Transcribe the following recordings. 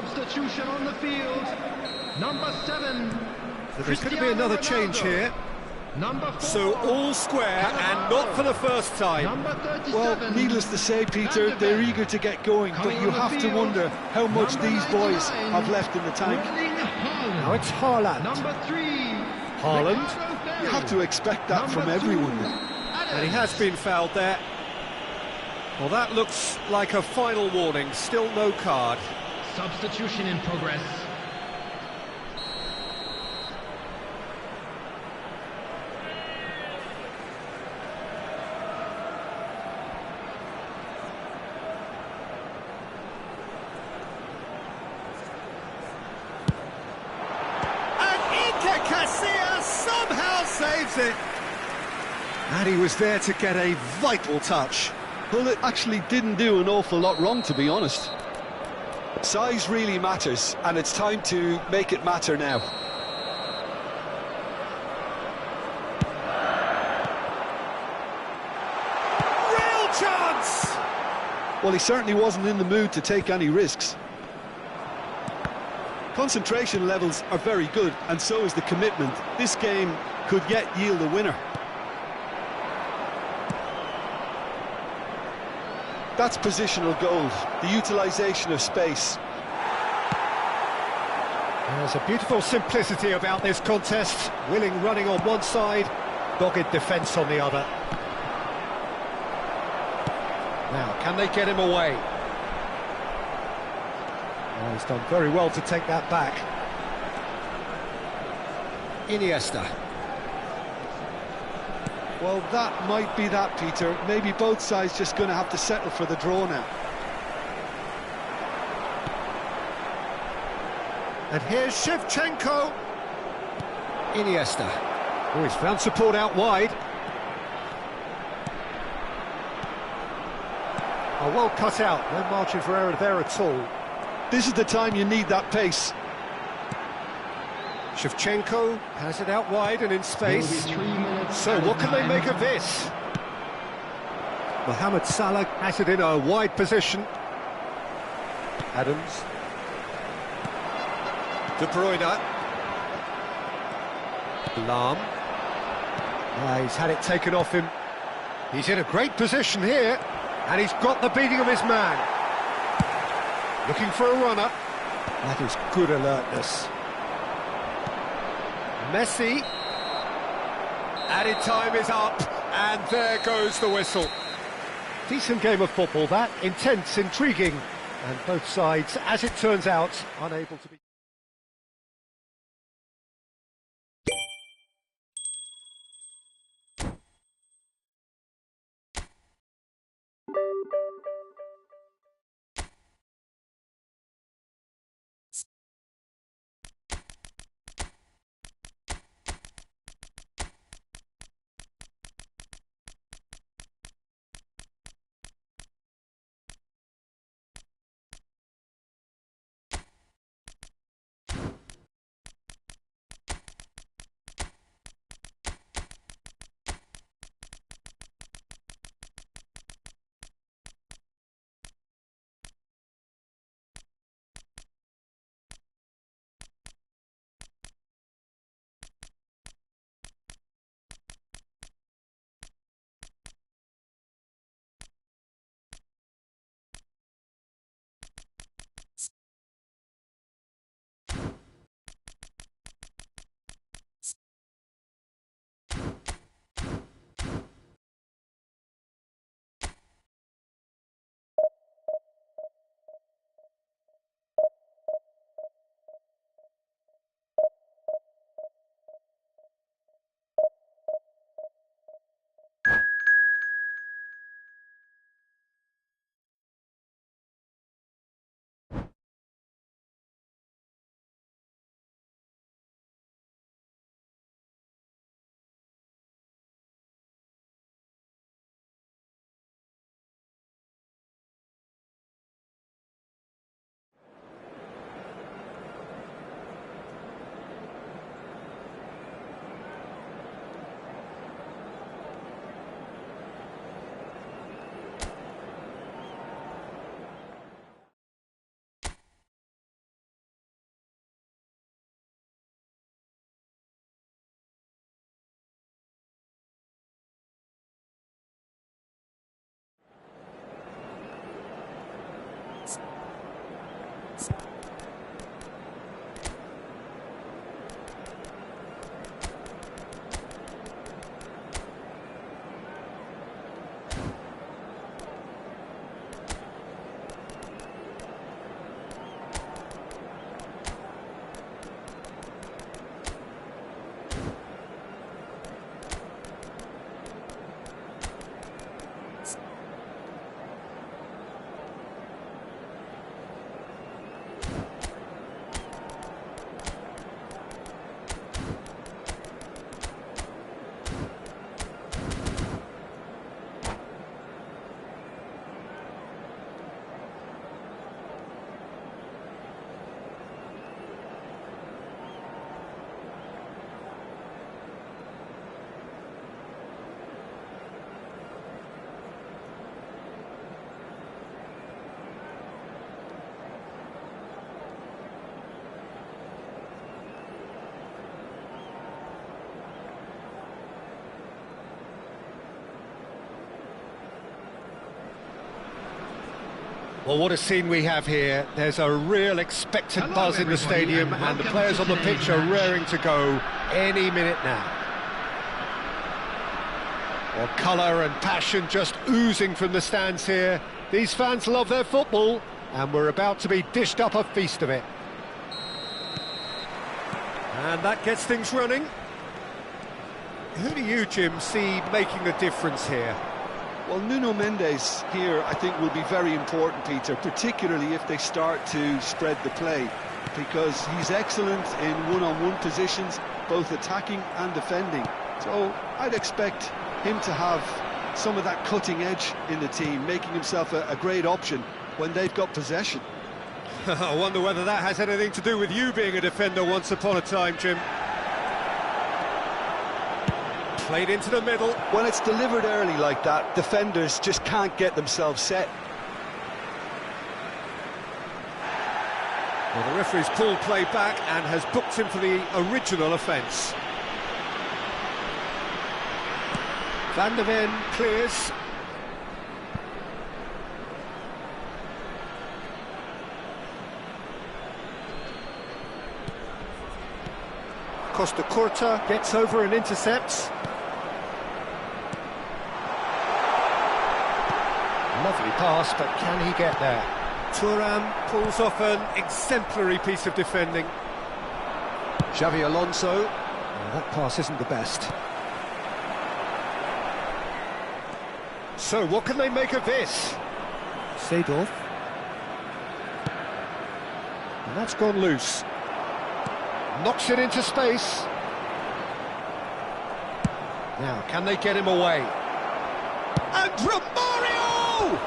substitution on the field. Number 7. So there's going to be another change here. Number 4. So all square and not for the first time. Number 37. Well, needless to say, Peter, they're eager to get going, but you have to wonder how much these boys have left in the tank. Now it's Haaland. Number 3. Haaland. You have to expect that from everyone. And he has been fouled there. Well, that looks like a final warning. Still no card. Substitution in progress. Somehow saves it. And he was there to get a vital touch. Well, it actually didn't do an awful lot wrong, to be honest. Size really matters, and it's time to make it matter now. Real chance! Well, he certainly wasn't in the mood to take any risks. Concentration levels are very good, and so is the commitment. This game could yet yield a winner. That's positional gold, the utilisation of space. There's a beautiful simplicity about this contest. Willing running on one side, dogged defence on the other. Now, can they get him away? Oh, he's done very well to take that back. Iniesta. Well, that might be that, Peter. Maybe both sides just going to have to settle for the draw now. And here's Shevchenko. Iniesta. Oh, he's found support out wide. Oh, well cut out. No margin for error there at all. This is the time you need that pace. Shevchenko has it out wide and in space. So what can they make of this? Mohamed Salah has it in a wide position. Adams. De Bruyne. Lahm. He's had it taken off him. He's in a great position here, and he's got the beating of his man. Looking for a runner. That is good alertness. Messi. Added time is up, and there goes the whistle. Decent game of football, that. Intense, intriguing, and both sides, as it turns out, unable to be... Well, what a scene we have here. There's a real expectant Hello, buzz in the everybody, stadium, and and the welcome players to on the today's pitch are match. raring to go any minute now. Well, colour and passion just oozing from the stands here. These fans love their football, and we're about to be dished up a feast of it. And that gets things running. Who do you, Jim, see making a difference here? Well, Nuno Mendes here, I think, will be very important, Peter, particularly if they start to spread the play, because he's excellent in one-on-one positions, both attacking and defending. So I'd expect him to have some of that cutting edge in the team, making himself a great option when they've got possession. I wonder whether that has anything to do with you being a defender once upon a time, Jim. Played into the middle. When it's delivered early like that, defenders just can't get themselves set. Well, the referee's pulled play back and has booked him for the original offence. Van der Ven clears. Costa Curta gets over and intercepts. Lovely pass, but can he get there? Thuram pulls off an exemplary piece of defending. Xavi Alonso. Well, that pass isn't the best. So, what can they make of this? Seedorf. And that's gone loose. Knocks it into space. Now, can they get him away? And Romario!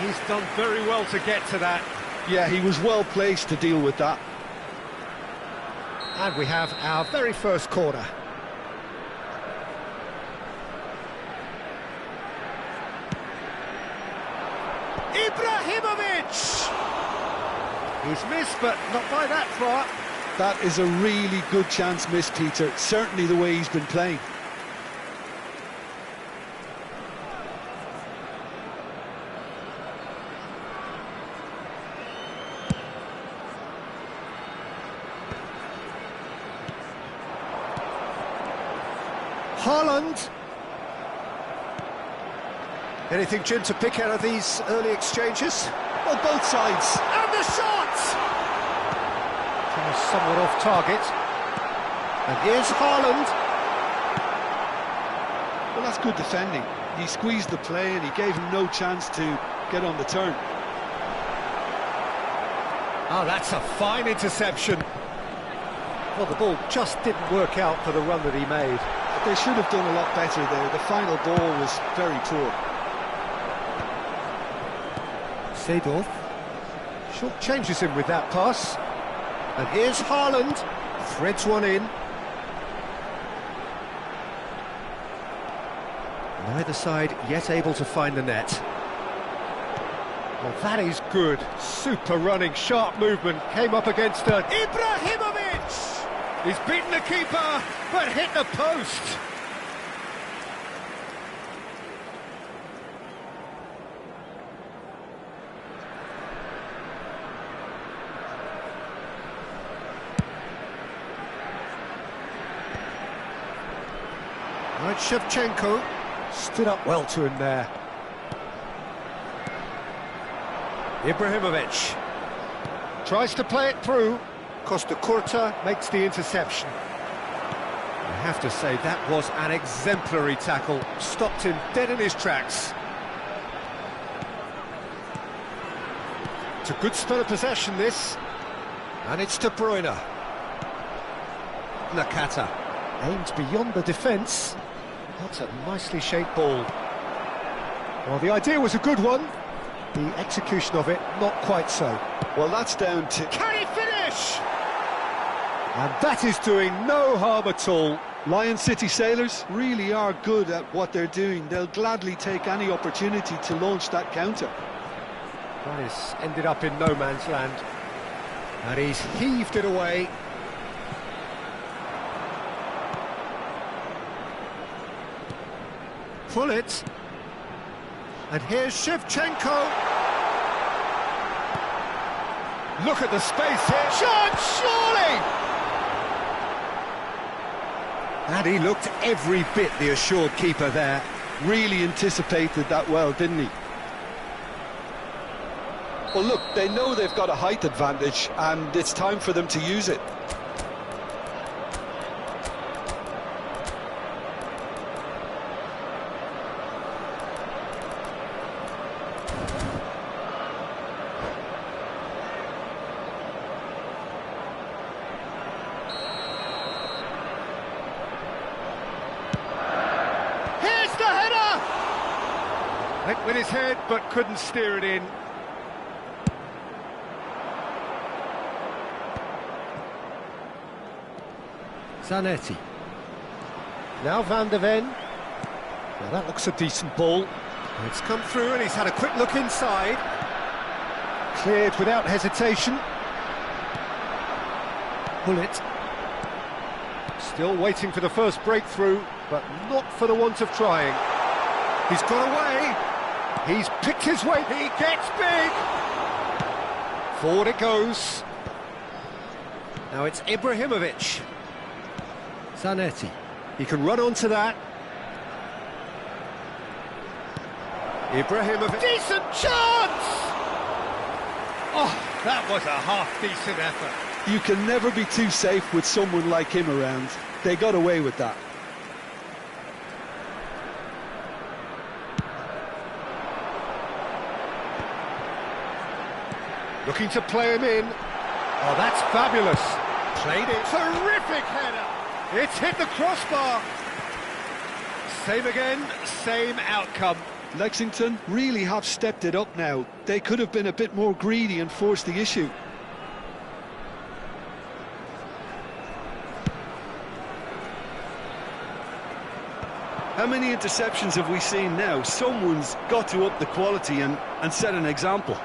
He's done very well to get to that. Yeah, he was well placed to deal with that. And we have our very first corner. Ibrahimovic! He's missed, but not by that far. That is a really good chance missed, Peter. Certainly the way he's been playing. Haaland. Anything, Jim, to pick out of these early exchanges? Well, both sides. And the shot! Somewhat off target. And here's Haaland. Well, that's good defending. He squeezed the play and he gave him no chance to get on the turn. Oh, that's a fine interception. Well, the ball just didn't work out for the run that he made. They should have done a lot better there. The final ball was very poor. Seedorf short changes him with that pass. And here's Haaland, threads one in. Neither side yet able to find the net. Well, that is good. Super running, sharp movement. Came up against Ibrahimovic! He's beaten the keeper, but hit the post. Right, Shevchenko stood up well to him there. Ibrahimovic tries to play it through. Costa Curta makes the interception. I have to say, that was an exemplary tackle. Stopped him dead in his tracks. It's a good spell of possession, this. And it's De Bruyne. Nakata aimed beyond the defence. That's a nicely shaped ball. Well, the idea was a good one. The execution of it, not quite so. Well, that's down to... Can he finish? And that is doing no harm at all. Lion City Sailors really are good at what they're doing. They'll gladly take any opportunity to launch that counter. That is ended up in no man's land. And he's heaved it away. Pull it. And here's Shevchenko. Look at the space here. Chance, surely! And he looked every bit the assured keeper there. Really anticipated that well, didn't he? Well, look, they know they've got a height advantage, and it's time for them to use it. Went with his head, but couldn't steer it in. Zanetti. Now Van de Ven. Now that looks a decent ball. It's come through and he's had a quick look inside. Cleared without hesitation. Bullet. Still waiting for the first breakthrough, but not for the want of trying. He's got away. He's picked his way. He gets big. Forward it goes. Now it's Ibrahimovic. Zanetti. He can run onto that. Ibrahimovic. Decent chance! Oh, that was a half-decent effort. You can never be too safe with someone like him around. They got away with that. Looking to play him in. Oh, that's fabulous. Played it. Terrific header. It's hit the crossbar. Same again, same outcome. Lexington really have stepped it up now. They could have been a bit more greedy and forced the issue. How many interceptions have we seen now? Someone's got to up the quality and set an example.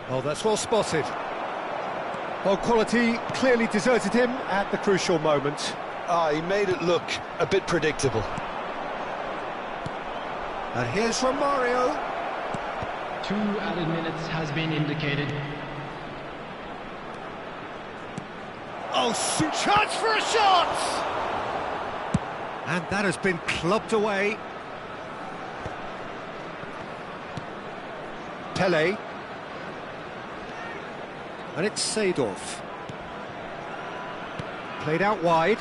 Oh, that's well spotted. Well, quality clearly deserted him at the crucial moment. He made it look a bit predictable. And here's Romario. 2 added minutes has been indicated. Oh, chance for a shot! And that has been clubbed away. Pele. And it's Seedorf. Played out wide.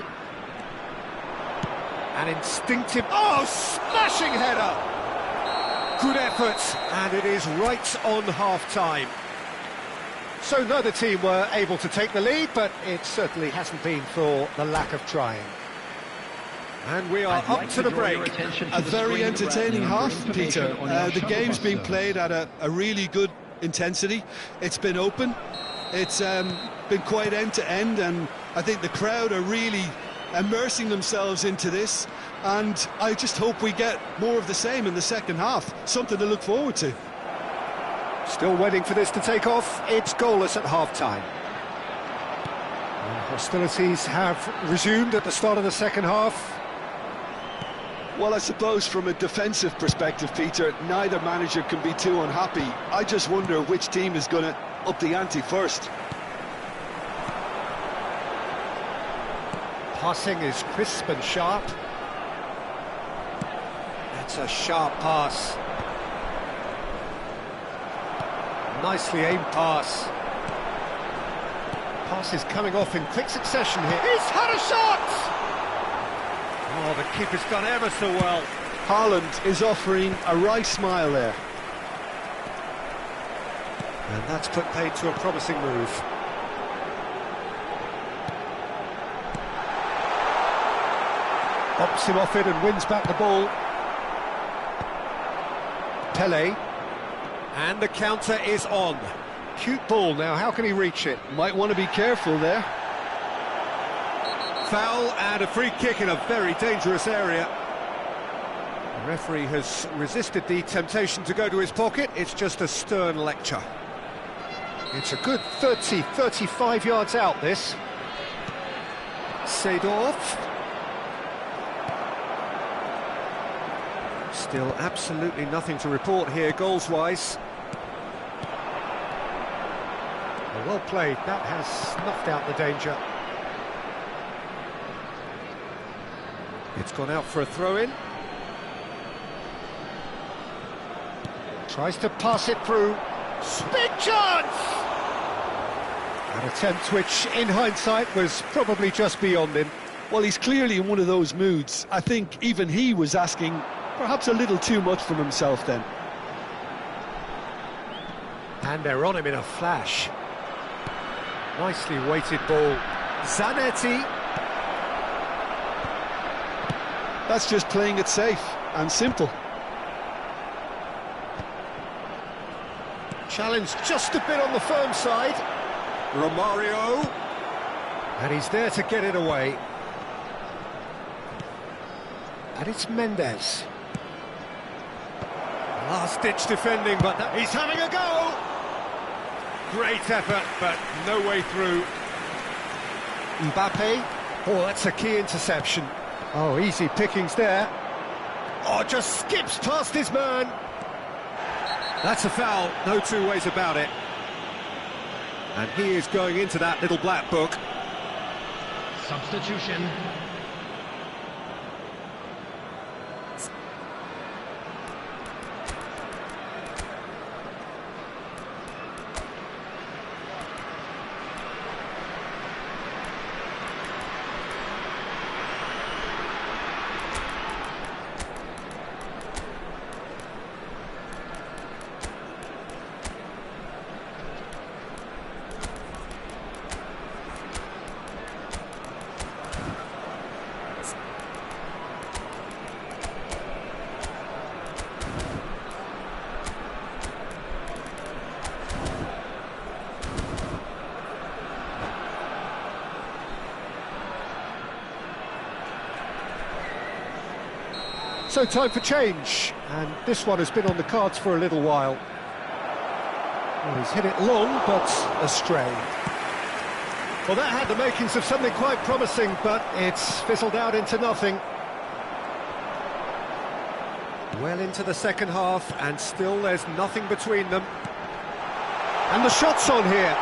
An instinctive... Oh, smashing header! Good effort, and it is right on half-time. So neither team were able to take the lead, but it certainly hasn't been for the lack of trying. And we are up to the break. A very entertaining half, Peter. The game's been played at a really good intensity. It's been open. It's been quite end-to-end, and I think the crowd are really immersing themselves into this, and I just hope we get more of the same in the second half. Something to look forward to. Still waiting for this to take off. It's goalless at half-time. Hostilities have resumed at the start of the second half. Well, I suppose from a defensive perspective, Peter, neither manager can be too unhappy. I just wonder which team is going to up the ante first. Passing is crisp and sharp. That's a sharp pass. Nicely aimed pass. Pass is coming off in quick succession here. He's had a shot! Oh, the keeper's done ever so well. Haaland is offering a wry smile there. And that's put paid to a promising move. Hops him off it and wins back the ball. Pele. And the counter is on. Cute ball now, how can he reach it? Might want to be careful there. Foul and a free kick in a very dangerous area. The referee has resisted the temptation to go to his pocket. It's just a stern lecture. It's a good 35 yards out, this. Seedorf. Still absolutely nothing to report here, goals-wise. Well played, that has snuffed out the danger. It's gone out for a throw-in. Tries to pass it through. Big chance! An attempt which, in hindsight, was probably just beyond him. Well, he's clearly in one of those moods. I think even he was asking perhaps a little too much from himself then. And they're on him in a flash. Nicely weighted ball. Zanetti. That's just playing it safe and simple. Challenge just a bit on the firm side. Romario. And he's there to get it away. And it's Mendes. Last-ditch defending, but he's having a go! Great effort, but no way through. Mbappe. Oh, that's a key interception. Oh, easy pickings there. Oh, just skips past his man. That's a foul, no two ways about it. And he is going into that little black book. Substitution. So time for change, and this one has been on the cards for a little while. Well, he's hit it long, but astray. Well, that had the makings of something quite promising, but it's fizzled out into nothing. Well into the second half, and still there's nothing between them. And the shot's on here.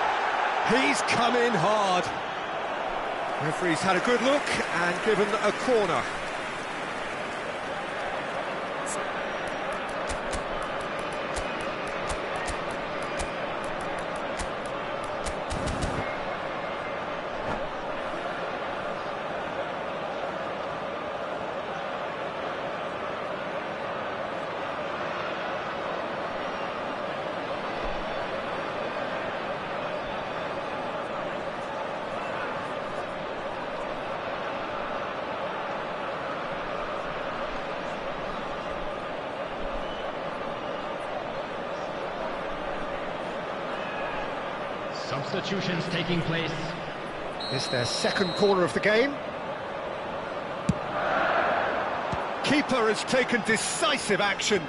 He's come in hard. Referee's had a good look and given a corner. Substitutions taking place. It's their second corner of the game. Keeper has taken decisive action.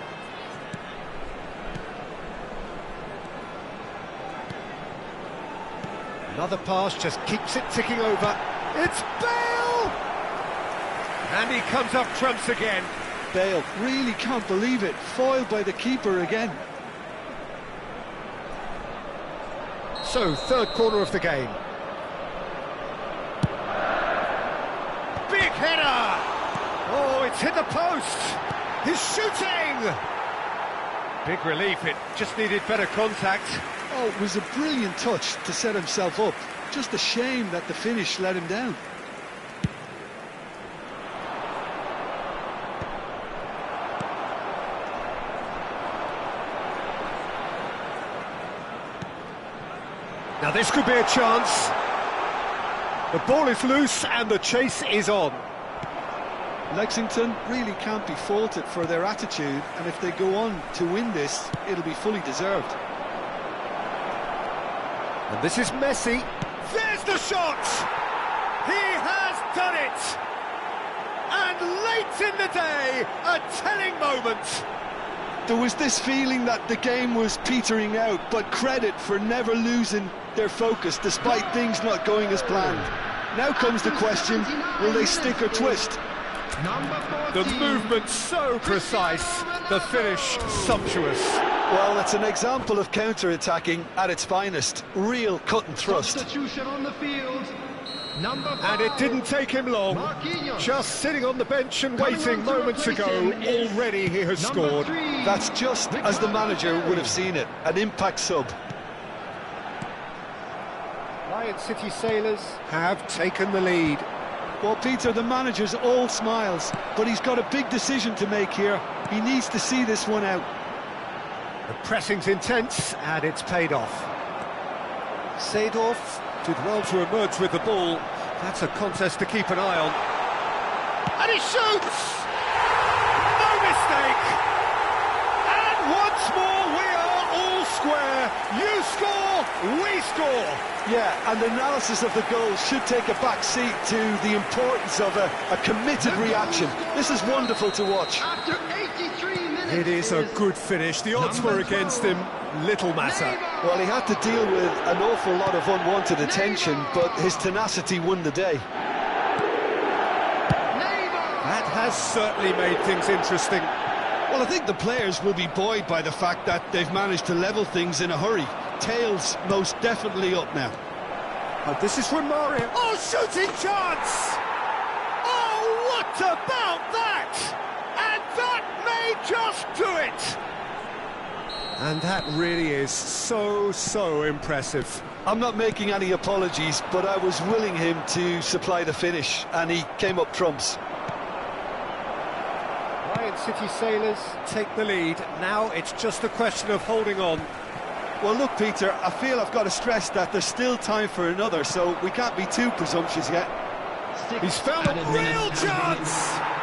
Another pass just keeps it ticking over. It's Bale! And he comes up trumps again. Bale really can't believe it. Foiled by the keeper again. So, third corner of the game. Big header! Oh, it's hit the post! He's shooting! Big relief, it just needed better contact. Oh, it was a brilliant touch to set himself up. Just a shame that the finish let him down. Now this could be a chance. The ball is loose and the chase is on. Lexington really can't be faulted for their attitude, and if they go on to win this, it'll be fully deserved. And this is Messi. There's the shot! He has done it! And late in the day, a telling moment. There was this feeling that the game was petering out, but credit for never losing their focus despite things not going as planned. Now comes the question, will they stick or twist? Number The 14. movement so precise, the finish sumptuous. Well, it's an example of counter-attacking at its finest. Real cut and thrust. Substitution on the field. Number 5. And it didn't take him long. Marquinhos. Just sitting on the bench and Coming waiting on to moments replace ago, him is already he has number scored. 3. That's just as the manager would have seen it. An impact sub. Lion City Sailors have taken the lead. Well, Peter, the manager's all smiles, but he's got a big decision to make here. He needs to see this one out. The pressing's intense, and it's paid off. Seedorf did well to emerge with the ball. That's a contest to keep an eye on. And he shoots! No mistake! And once more we are all square. You score, we score. Yeah, and the analysis of the goal should take a back seat to the importance of a committed reaction. This is wonderful to watch. After 83 minutes. It is a good finish. The odds were against him. Little matter. Well, he had to deal with an awful lot of unwanted attention, but his tenacity won the day. That has certainly made things interesting. Well, I think the players will be buoyed by the fact that they've managed to level things in a hurry. Tails most definitely up now. Oh, this is from Mario. Oh, shooting chance! Oh, what about that? And that may just do it! And that really is so impressive. I'm not making any apologies, but I was willing him to supply the finish, and he came up trumps. Lion City Sailors take the lead. Now it's just a question of holding on. Well, look, Peter, I feel I've got to stress that there's still time for another, so we can't be too presumptuous yet. He's found a real chance!